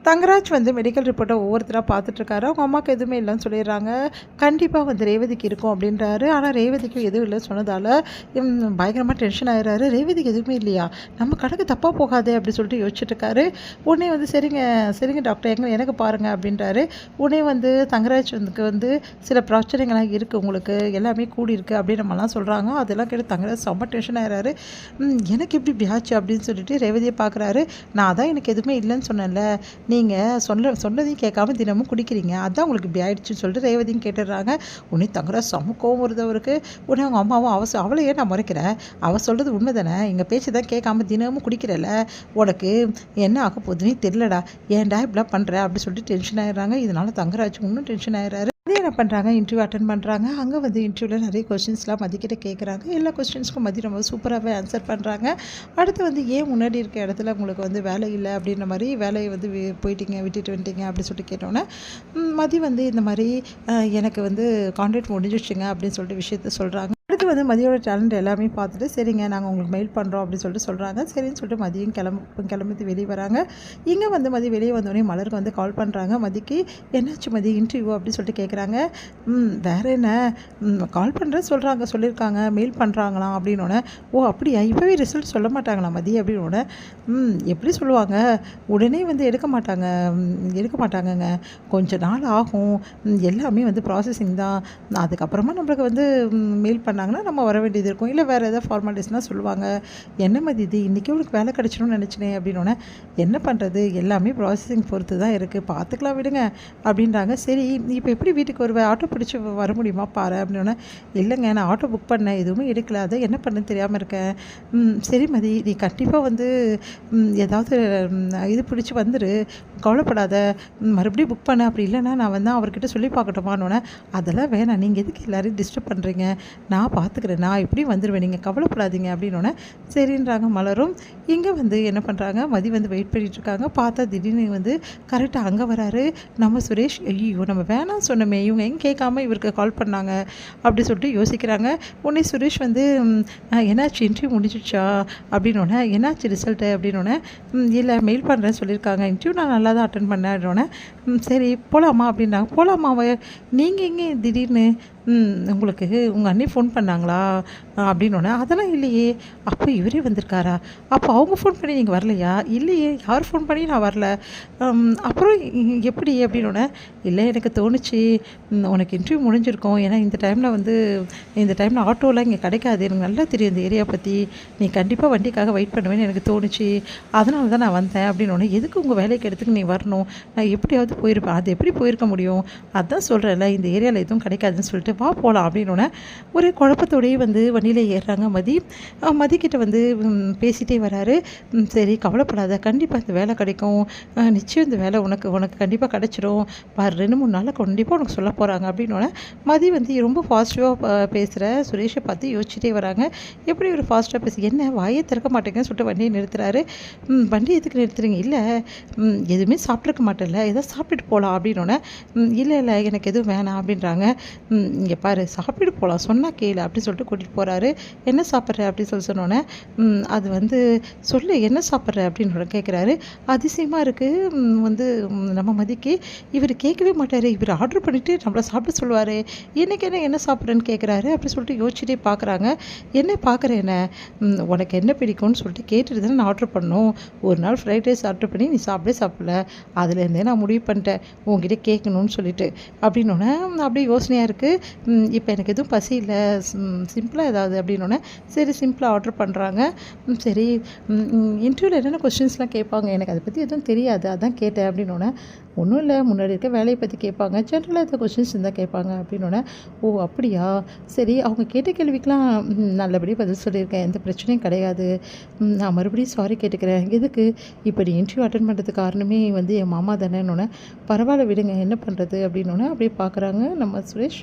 தங்கராஜ் வந்து மெடிக்கல் ரிப்போர்ட்டை ஒவ்வொருத்தராக பார்த்துட்ருக்காரு. அவங்க அம்மாவுக்கு எதுவுமே இல்லைன்னு சொல்லிடுறாங்க. கண்டிப்பாக வந்து ரேவதிக்கு இருக்கும் அப்படின்றாரு. ஆனால் ரேவதிக்கும் எதுவும் இல்லைன்னு சொன்னதால் பயங்கரமாக டென்ஷன் ஆகிடுறாரு. ரேவதிக்கு எதுவுமே இல்லையா, நம்ம கணக்கு தப்பாக போகாதே அப்படி சொல்லிட்டு யோசிச்சுட்ருக்காரு. உடனே வந்து சரிங்க சரிங்க டாக்டர் எனக்கு பாருங்கள் அப்படின்றாரு. உடனே வந்து தங்கராஜ் வந்து சில பிரச்சனைகள்லாம் இருக்குது, உங்களுக்கு எல்லாமே கூடியிருக்கு அப்படின்னு நம்மலாம் சொல்கிறாங்க. அதெல்லாம் கேட்டு தங்கராஜ் செம்ம டென்ஷன் ஆகிறாரு. எனக்கு எப்படி பியாச்சு அப்படின்னு சொல்லிட்டு ரேவதியை பார்க்குறாரு. நான் தான் எனக்கு எதுவுமே இல்லைன்னு சொன்னேன்ல, நீங்கள் சொன்னதையும் கேட்காம தினமும் குடிக்கிறீங்க, அதான் உங்களுக்கு இப்படி ஆயிடுச்சுன்னு சொல்லிட்டு ரேவதியும் கேட்டுடுறாங்க. உடனே தங்கராஜ் செம்ம கோவம் வருது அவருக்கு. உடனே அவங்க அம்மாவும் அவளை ஏன் நான் முறைக்கிறேன், அவள் சொல்கிறது உண்மை தானே, எங்கள் பேச்சு தான் கேட்காம தினமும் குடிக்கிறல, உனக்கு என்ன ஆக போகுதுன்னே தெரியலடா, ஏன்டா இப்படிலாம் பண்ணுற அப்படி சொல்லிட்டு டென்ஷன் ஆகிடுறாங்க. இதனால் தங்கராஜ் இன்னும் டென்ஷன் ஆகிடுறாரு. அதே என்ன பண்ணுறாங்க, இன்டர்வியூ அட்டன் பண்ணுறாங்க. அங்கே வந்து இன்டர்வியூவில் நிறைய கொஸ்டின்ஸ்லாம் மதிக்கிட்ட கேட்குறாங்க. எல்லா கொஸ்டின்ஸ்க்கும் மதி ரொம்ப சூப்பராகவே ஆன்சர் பண்ணுறாங்க. அடுத்து வந்து ஏன் முன்னாடி இருக்க இடத்துல உங்களுக்கு வந்து வேலை இல்லை அப்படின்ற மாதிரி வேலையை வந்து போயிட்டீங்க, விட்டுட்டு வந்துட்டீங்க அப்படின்னு சொல்லிட்டு கேட்டோன்னே மதி வந்து இந்த மாதிரி எனக்கு வந்து கான்ட்ராக்ட் முடிஞ்சிடுச்சுங்க அப்படின்னு சொல்லிட்டு விஷயத்த சொல்கிறாங்க. அடுத்து வந்து மதியோட டேலண்ட் எல்லாமே பார்த்துட்டு சரிங்க நாங்கள் உங்களுக்கு மெயில் பண்ணுறோம் அப்படின்னு சொல்லிட்டு சொல்கிறாங்க. சரின்னு சொல்லிட்டு மதியம் கிளம்பி வெளியே வராங்க. இங்கே வந்து மதி வெளியே வந்தோடனே மலருக்கு வந்து கால் பண்ணுறாங்க. மதிக்கு என்னாச்சு மதி இன்டர்வியூ அப்படின்னு சொல்லிட்டு கேட்குறாங்க. வேறு என்ன, கால் பண்ணுறேன்னு சொல்லியிருக்காங்க, மெயில் பண்ணுறாங்களாம் அப்படின்னோடனே, ஓ அப்படியா, இப்போவே ரிசல்ட் சொல்ல மாட்டாங்களா மதி அப்படின்னோடனே, எப்படி சொல்லுவாங்க, உடனே வந்து எடுக்க மாட்டாங்கங்க, கொஞ்சம் நாள் ஆகும், எல்லாமே வந்து ப்ராசஸிங் தான், அதுக்கப்புறமா நம்மளுக்கு வந்து மெயில் பண்ணாங்கன்னா நம்ம வர வேண்டியது இருக்கும், இல்லை வேறு ஏதாவது ஃபார்மாலிட்டிஸ்னால் சொல்லுவாங்க. என்ன மதி இது இன்றைக்கி உனக்கு வேலை கிடச்சிடும்னு நினச்சினேன் அப்படின்னோடனே, என்ன பண்ணுறது எல்லாமே ப்ராசஸிங் பொறுத்து தான் இருக்குது, பார்த்துக்கலாம் விடுங்க அப்படின்றாங்க. சரி இப்போ எப்படி வீட்டுக்கு வருவேன், ஆட்டோ பிடிச்சி வர முடியுமா பாரு அப்படின்னோடனே, இல்லைங்க நான் ஆட்டோ புக் பண்ணேன், எதுவுமே எடுக்கல, அதை என்ன பண்ணுன்னு தெரியாமல் இருக்கேன். சரி மதி நீ கண்டிப்பாக வந்து ஏதாவது இது பிடிச்சி வந்துரு, கவலைப்படாத, மறுபடியும் புக் பண்ண, அப்படி இல்லைன்னா நான் வந்து அவர்கிட்ட சொல்லி பார்க்கட்டுமான்னொன்னே, அதெல்லாம் வேணாம், நீங்கள் எதுக்கு எல்லோரையும் டிஸ்டர்ப் பண்ணுறீங்க, நான் பார்த்துக்கிறேன், நான் எப்படியும் வந்துடுவேன், நீங்கள் கவலைப்படாதீங்க அப்படின்னோடனே சரின்றாங்க மலரும். இங்கே வந்து என்ன பண்ணுறாங்க, மதி வந்து வெயிட் பண்ணிகிட்ருக்காங்க. பார்த்தா திடீர்னு வந்து கரெக்டாக அங்கே வராரு நம்ம சுரேஷ். ஐயோ நம்ம வேணாம் சொன்னோமே, இவங்க எங்கே கேட்காம இவருக்கு கால் பண்ணாங்க அப்படி சொல்லிட்டு யோசிக்கிறாங்க. உடனே சுரேஷ் வந்து என்னாச்சு இன்டர்வியூ முடிஞ்சிடுச்சா அப்படின்னோடனே, என்னாச்சு ரிசல்ட்டு அப்படின்னோடனே, இல்லை மெயில் பண்ணுறேன்னு சொல்லியிருக்காங்க, இன்டர்வியூ நான் நல்லா தான் அட்டன் பண்ணேன் அப்படின்னோடனே, சரி போகலாமா அப்படின்னாங்க. போகலாமாவ நீங்கள் எங்கே திடீர்னு, உங்களுக்கு உங்கள் அண்ணி ஃபோன் பண்ணாங்களா அப்படின்னோடனே, அதெல்லாம் இல்லையே, அப்போ இவரே வந்திருக்காரா, அப்போ அவங்க ஃபோன் பண்ணி நீங்கள் வரலையா, இல்லையே யார் ஃபோன் பண்ணி நான் வரல, அப்புறம் எப்படி அப்படின்னோடனே, இல்லை எனக்கு தோணுச்சு உனக்கு இன்டர்வியூ முடிஞ்சிருக்கோம், ஏன்னா இந்த டைமில் ஆட்டோலாம் இங்கே கிடைக்காது, எனக்கு நல்லா தெரியும் இந்த ஏரியா பற்றி, நீ கண்டிப்பாக வண்டிக்காக வெயிட் பண்ணுவேன்னு எனக்கு தோணுச்சு, அதனால தான் நான் வந்தேன் அப்படின்னோடனே, எதுக்கு உங்கள் வேலைக்கு இடத்துக்கு நீ வரணும், நான் எப்படியாவது போயிருப்பேன், அது எப்படி போயிருக்க முடியும், அதான் சொல்கிறேன்ல இந்த ஏரியாவில் எதுவும் கிடைக்காதுன்னு சொல்லிட்டு வா போகலாம் அப்படின்னோடனே, ஒரே குழப்பத்தோடையே வந்து வண்டியில் ஏறுறாங்க. மதிக்கிட்ட வந்து பேசிகிட்டே வராரு. சரி கவலைப்படாத, கண்டிப்பாக இந்த வேலை கிடைக்கும், நிச்சயம் இந்த வேலை உனக்கு கண்டிப்பாக கிடைச்சிரும், பாரு 2-3 நாளில் கண்டிப்பாக உனக்கு சொல்ல போகிறாங்க அப்படின்னோடனே, மதி வந்து ரொம்ப பாசிட்டிவாக பேசுகிற சுரேஷை பார்த்து யோசிச்சுட்டே வராங்க. எப்படி ஒரு ஃபாஸ்ட்டாக என்ன வாயே திறக்க மாட்டேங்கன்னு சொல்லிட்டு வண்டியை நிறுத்துறாரு. வண்டி எதுக்கு நிறுத்துறீங்க, இல்லை எதுவுமே சாப்பிட்ருக்க மாட்டேன்ல, ஏதோ சாப்பிட்டுட்டு போகலாம் அப்படின்னோடனே, இல்லை எனக்கு எதுவும் வேணாம் அப்படின்றாங்க. இங்கே பாரு சாப்பிட்டு போகலாம், சொன்னால் கேளு அப்படின்னு சொல்லிட்டு கூட்டிகிட்டு போகிறாரு. என்ன சாப்பிட்ற அப்படின்னு சொன்னோன்னே, அது வந்து சொல்லு என்ன சாப்பிட்ற அப்படின்னு கேட்குறாரு. அதிசயமாக இருக்குது வந்து நம்ம மதிக்கு, இவர் கேட்கவே மாட்டார், இவர் ஆர்டர் பண்ணிவிட்டு நம்மளை சாப்பிட சொல்லுவார், இன்றைக்கி என்ன சாப்பிட்றேன்னு கேட்குறாரு. அப்படி சொல்லிட்டு யோசிச்சுட்டே பார்க்குறாங்க. என்ன பார்க்குறேன், என்ன உனக்கு என்ன பிடிக்கும்னு சொல்லிட்டு கேட்டுட்டு தானே நான் ஆர்டர் பண்ணோம், ஒரு நாள் ஃப்ரைட் ரைஸ் ஆர்டர் பண்ணி நீ சாப்பிடல, அதுலேருந்தே நான் முடிவு பண்ணிட்டேன் உங்ககிட்ட கேட்கணும்னு சொல்லிட்டு அப்படின்னோடனே, அப்படியே யோசனையாக இருக்குது. இப்போ எனக்கு எதுவும் பசி இல்லை, சிம்பிளாக ஏதாவது அப்படின்னோடனே, சரி சிம்பிளாக ஆர்டர் பண்ணுறாங்க. சரி இன்டர்வியூவில் என்னென்ன கொஸ்டின்ஸ்லாம் கேட்பாங்க, எனக்கு அதை பற்றி எதுவும் தெரியாது, அதான் கேட்டேன் அப்படின்னோடனே, ஒன்றும் இல்லை முன்னாடி இருக்க வேலையை பற்றி கேட்பாங்க, ஜென்ரலாக எதாவது கொஸ்டின்ஸ் இருந்தால் கேட்பாங்க அப்படின்னோடனே, ஓ அப்படியா, சரி அவங்க கேட்ட கேள்விக்கெலாம் நல்லபடியாக பதில் சொல்லியிருக்கேன், எந்த பிரச்சனையும் கிடையாது, நான் மறுபடியும் சாரி கேட்டுக்கிறேன், எதுக்கு இப்படி இன்டர்வியூ அட்டன் பண்ணுறதுக்கு காரணமே வந்து என் மாமா தானேன்னொன்னே, பரவாயில்ல விடுங்க என்ன பண்ணுறது அப்படின்னோடனே, அப்படியே பார்க்குறாங்க நம்ம சுரேஷ்.